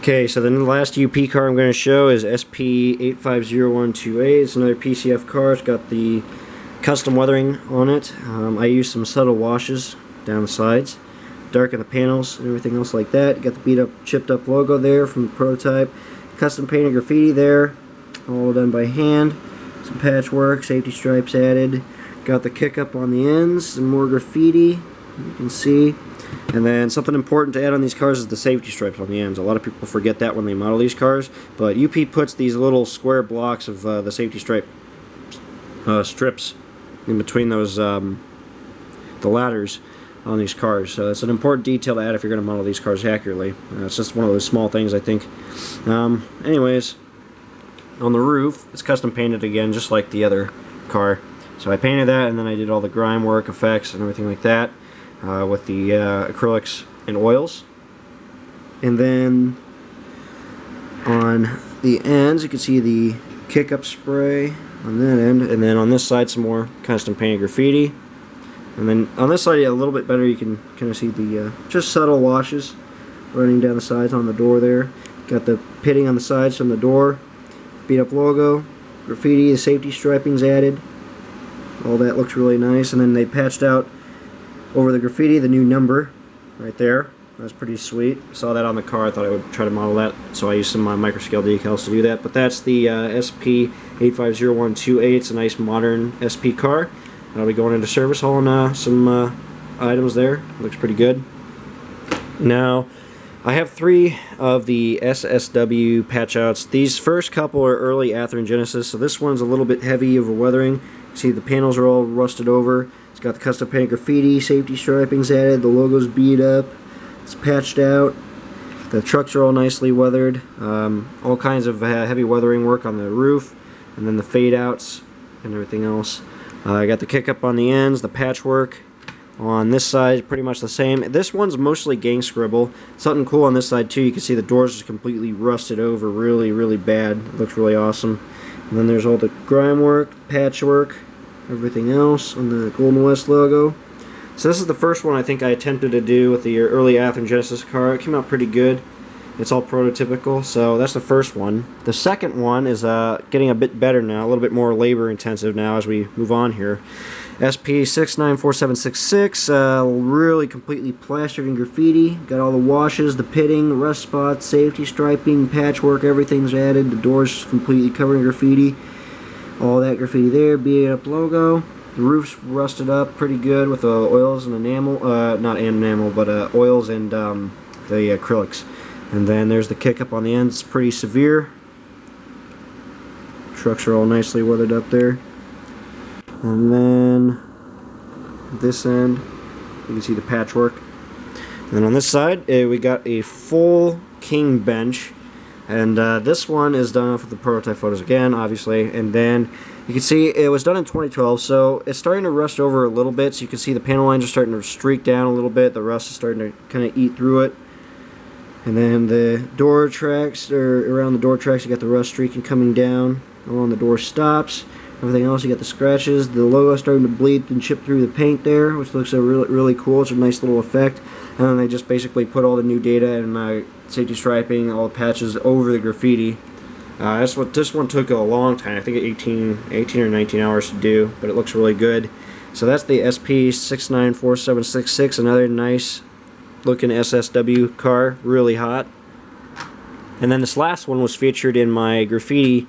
Okay, so then the last UP car I'm going to show is SP850128. It's another PCF car. It's got the custom weathering on it. I used some subtle washes down the sides, darken the panels and everything else like that. Got the beat up, chipped up logo there from the prototype. Custom painted graffiti there, all done by hand. Some patchwork, safety stripes added. Got the kick up on the ends, some more graffiti, you can see. And then something important to add on these cars is the safety stripes on the ends. A lot of people forget that when they model these cars, but UP puts these little square blocks of the safety stripe strips in between those the ladders on these cars. So it's an important detail to add if you're going to model these cars accurately. It's just one of those small things, I think. Anyways, on the roof, it's custom painted again, just like the other car. So I painted that, and then I did all the grime work, effects, and everything like that. With the acrylics and oils. And then on the ends you can see the kick up spray on that end, and then on this side some more custom painted graffiti, and then on this side, yeah, a little bit better, you can kind of see the just subtle washes running down the sides on the door there. Got the pitting on the sides from the door, beat up logo, graffiti, the safety striping's added, all that looks really nice. And then they patched out over the graffiti the new number right there. That's pretty sweet. Saw that on the car. I thought I would try to model that, so I used some microscale decals to do that. But that's the SP850128. It's a nice modern SP car. I'll be going into service, hauling some items there. Looks pretty good. Now, I have 3 of the SSW patch outs. These first couple are early Athearn Genesis, so this one's a little bit heavy over weathering. You see the panels are all rusted over. It's got the custom painted graffiti, safety striping's added, the logo's beat up, it's patched out, the trucks are all nicely weathered, all kinds of heavy weathering work on the roof, and then the fade outs and everything else. I got the kick up on the ends, the patchwork on this side, pretty much the same. This one's mostly gang scribble. Something cool on this side too, you can see the doors are completely rusted over really bad. It looks really awesome. And then there's all the grime work, patchwork, everything else on the Golden West logo. So this is the first one I think I attempted to do with the early Athearn Genesis car. It came out pretty good. It's all prototypical, so that's the first one. The second one is getting a bit better now, a little bit more labor intensive now as we move on here. SP694766, really completely plastered in graffiti. Got all the washes, the pitting, rust spots, safety striping, patchwork, everything's added. The doors completely covered in graffiti. All that graffiti there, beat up logo. The roof's rusted up pretty good with oils and enamel, not enamel, but oils and the acrylics. And then there's the kick up on the end, it's pretty severe. Trucks are all nicely weathered up there. And then this end, you can see the patchwork. And then on this side, we got a full king bench. And this one is done off with the prototype photos again, obviously. And then you can see it was done in 2012, so it's starting to rust over a little bit. So you can see the panel lines are starting to streak down a little bit. The rust is starting to kind of eat through it. And then the door tracks, or around the door tracks, you got the rust streaking coming down along the door stops. Everything else, you got the scratches. The logo starting to bleed and chip through the paint there, which looks really cool. It's a nice little effect. And then they just basically put all the new data and safety striping, all the patches over the graffiti. That's what this one took a long time. I think 18 or 19 hours to do, but it looks really good. So that's the SP694766, another nice looking SSW car, really hot. And then this last one was featured in my graffiti,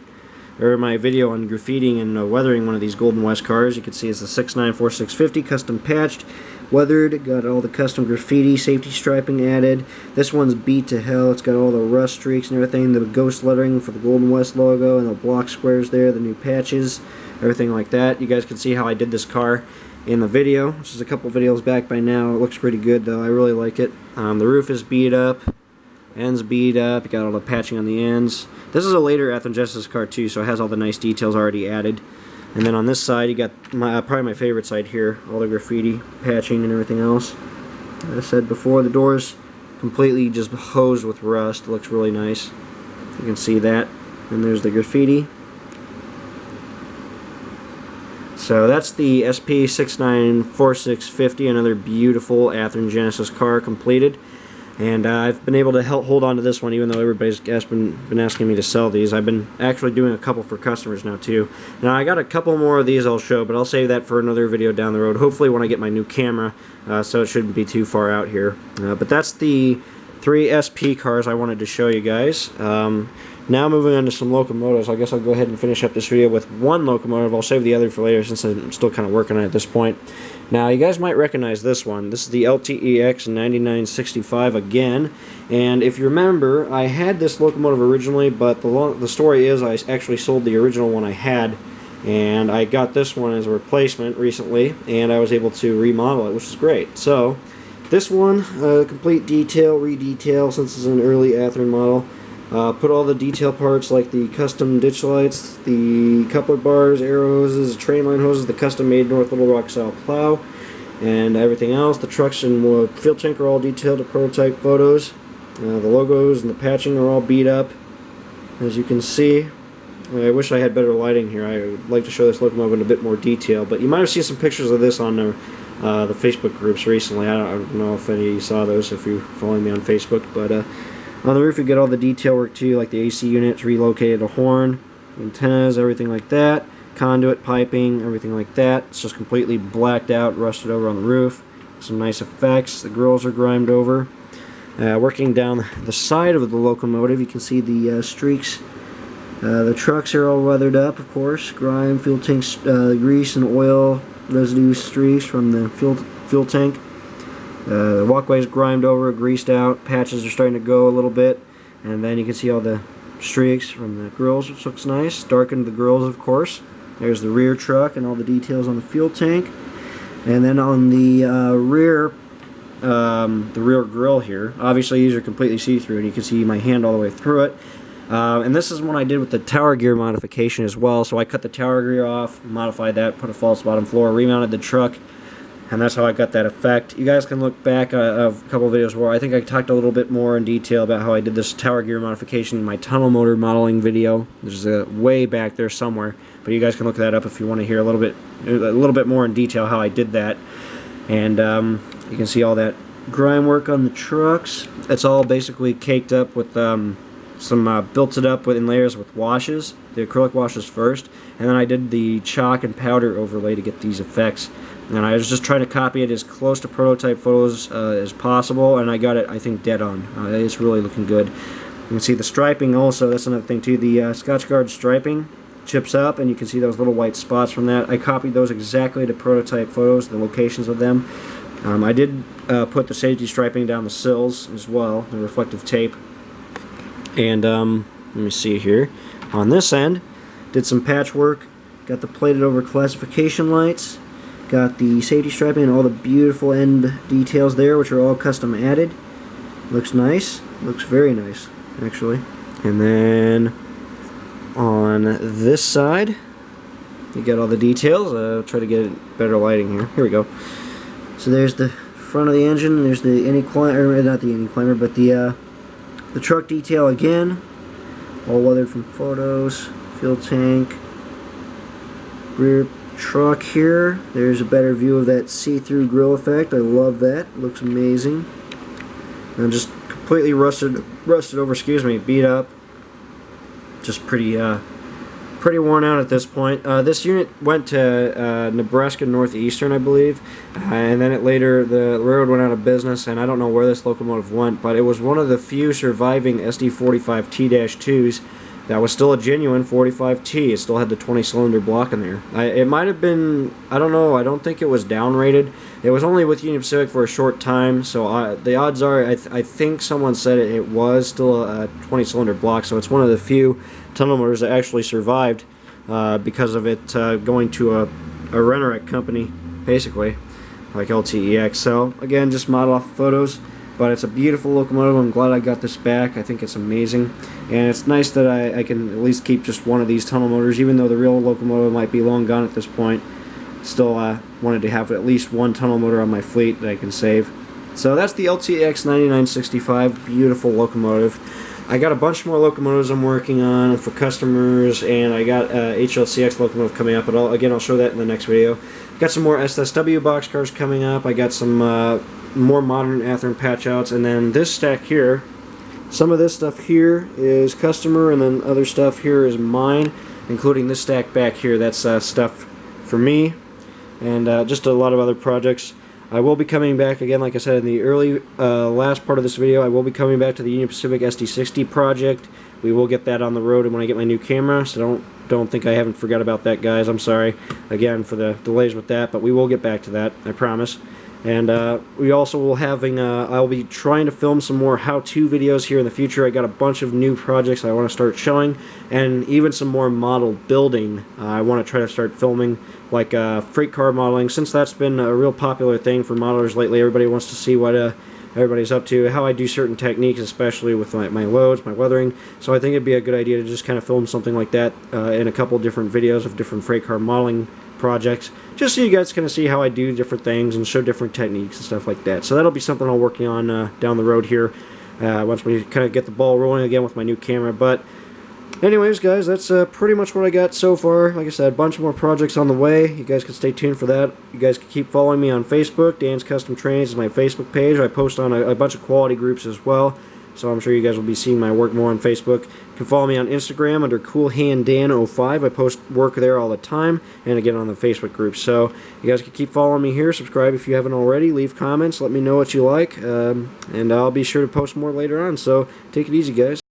or my video on graffitiing and weathering one of these Golden West cars. You can see it's the 694650, custom patched, weathered, got all the custom graffiti, safety striping added. This one's beat to hell. It's got all the rust streaks and everything, the ghost lettering for the Golden West logo, and the block squares there, the new patches, everything like that. You guys can see how I did this car in the video, which is a couple videos back by now. It looks pretty good though. I really like it. The roof is beat up, ends beat up, you got all the patching on the ends. This is a later Athearn Genesis car too, so it has all the nice details already added. And then on this side you got probably my favorite side here, all the graffiti, patching and everything else. As I said before, the doors completely just hosed with rust. It looks really nice. You can see that. And there's the graffiti. So that's the SP694650, another beautiful Athearn Genesis car completed. And I've been able to hold on to this one, even though everybody's been asking me to sell these. I've been actually doing a couple for customers now too. Now I got a couple more of these I'll show, but I'll save that for another video down the road. Hopefully when I get my new camera, so it shouldn't be too far out here. But that's the 3 SP cars I wanted to show you guys. Now moving on to some locomotives. I guess I'll go ahead and finish up this video with one locomotive. I'll save the other for later since I'm still kind of working on it at this point. Now you guys might recognize this one. This is the LTEX 9965 again. And if you remember, I had this locomotive originally, but the story is I actually sold the original one I had. And I got this one as a replacement recently, and I was able to remodel it, which is great. So this one, complete detail, re-detail, since it's an early Athearn model. Put all the detail parts like the custom ditch lights, the coupler bars, arrow hoses, train line hoses, the custom-made North Little Rock style plow, and everything else. The trucks and fuel tank are all detailed to prototype photos. The logos and the patching are all beat up, as you can see. I wish I had better lighting here. I would like to show this locomotive in a bit more detail, but you might have seen some pictures of this on the Facebook groups recently. I don't know if any of you saw those if you're following me on Facebook, but on the roof you get all the detail work too, like the AC units, relocated a horn, antennas, everything like that, conduit, piping, everything like that. It's just completely blacked out, rusted over on the roof. Some nice effects. The grills are grimed over. Working down the side of the locomotive, you can see the streaks. The trucks are all weathered up, of course. Grime, fuel tanks, grease and oil residue streaks from the fuel tank. The walkway's grimed over, greased out, patches are starting to go a little bit, and then you can see all the streaks from the grills, which looks nice. Darkened the grills, of course. There's the rear truck and all the details on the fuel tank. And then on the rear grill here, obviously these are completely see-through, and you can see my hand all the way through it. And this is one I did with the tower gear modification as well, so I cut the tower gear off, modified that, put a false bottom floor, remounted the truck, and that's how I got that effect. You guys can look back a couple of videos where I think I talked a little bit more in detail about how I did this tower gear modification in my tunnel motor modeling video. There's a way back there somewhere, but you guys can look that up if you want to hear a little bit more in detail how I did that. And you can see all that grime work on the trucks. It's all basically caked up with built it up in layers with washes, the acrylic washes first, and then I did the chalk and powder overlay to get these effects. And I was just trying to copy it as close to prototype photos as possible, and I got it, I think, dead on. It's really looking good. You can see the striping also, that's another thing too. The Scotchgard striping chips up, and you can see those little white spots from that. I copied those exactly to prototype photos, the locations of them. I did put the safety striping down the sills as well, the reflective tape. And let me see here. On this end, did some patchwork, got the plated over classification lights, got the safety striping and all the beautiful end details there, which are all custom added. Looks nice. Looks very nice, actually. And then on this side, you got all the details. I'll try to get better lighting here. Here we go. So there's the front of the engine, and there's the anti-climber, not the anti-climber, but the truck detail again. All weathered from photos. Fuel tank. Rear truck here. There's a better view of that see-through grill effect. I love that. Looks amazing. And just completely rusted over, beat up. Just pretty worn out at this point. This unit went to Nebraska Northeastern, I believe, and then the railroad went out of business, and I don't know where this locomotive went, but it was one of the few surviving SD45 T-2s that was still a genuine 45T. It still had the 20-cylinder block in there. It might have been, I don't know, I don't think it was downrated. It was only with Union Pacific for a short time, so the odds are, I think someone said it was still a 20-cylinder block, so it's one of the few tunnel motors that actually survived because of it going to a Rennerec company, basically, like LTEX. So, again, just model off photos. But it's a beautiful locomotive. I'm glad I got this back. I think it's amazing. And it's nice that I can at least keep just one of these tunnel motors, even though the real locomotive might be long gone at this point. Still wanted to have at least one tunnel motor on my fleet that I can save. So that's the LTEX 9965. Beautiful locomotive. I got a bunch more locomotives I'm working on for customers, and I got HLCX locomotive coming up, but I'll show that in the next video. Got some more SSW boxcars coming up. I got some more modern Athearn patch outs, and then this stack here, some of this stuff here is customer, and then other stuff here is mine, including this stack back here. That's stuff for me, and just a lot of other projects. I will be coming back again, like I said in the early last part of this video. I will be coming back to the Union Pacific SD60 project. We will get that on the road when I get my new camera, so don't think I haven't forgot about that, guys. I'm sorry again for the delays with that, but we will get back to that, I promise. And we also will having I'll be trying to film some more how-to videos here in the future. I got a bunch of new projects I want to start showing, and even some more model building. I want to try to start filming, like freight car modeling, since that's been a real popular thing for modelers lately. Everybody wants to see what everybody's up to, how I do certain techniques, especially with my loads, my weathering. So I think it'd be a good idea to just kind of film something like that in a couple different videos of different freight car modeling projects, just so you guys can see how I do different things and show different techniques and stuff like that. So that'll be something I'll working on down the road here once we kind of get the ball rolling again with my new camera. But anyways, guys, that's pretty much what I got so far. Like I said, a bunch more projects on the way. You guys can stay tuned for that. You guys can keep following me on Facebook. Dan's Custom Trains is my Facebook page. I post on a bunch of quality groups as well, so I'm sure you guys will be seeing my work more on Facebook. You can follow me on Instagram under CoolHandDan05. I post work there all the time, and again on the Facebook group. So you guys can keep following me here. Subscribe if you haven't already. Leave comments. Let me know what you like, and I'll be sure to post more later on. So take it easy, guys.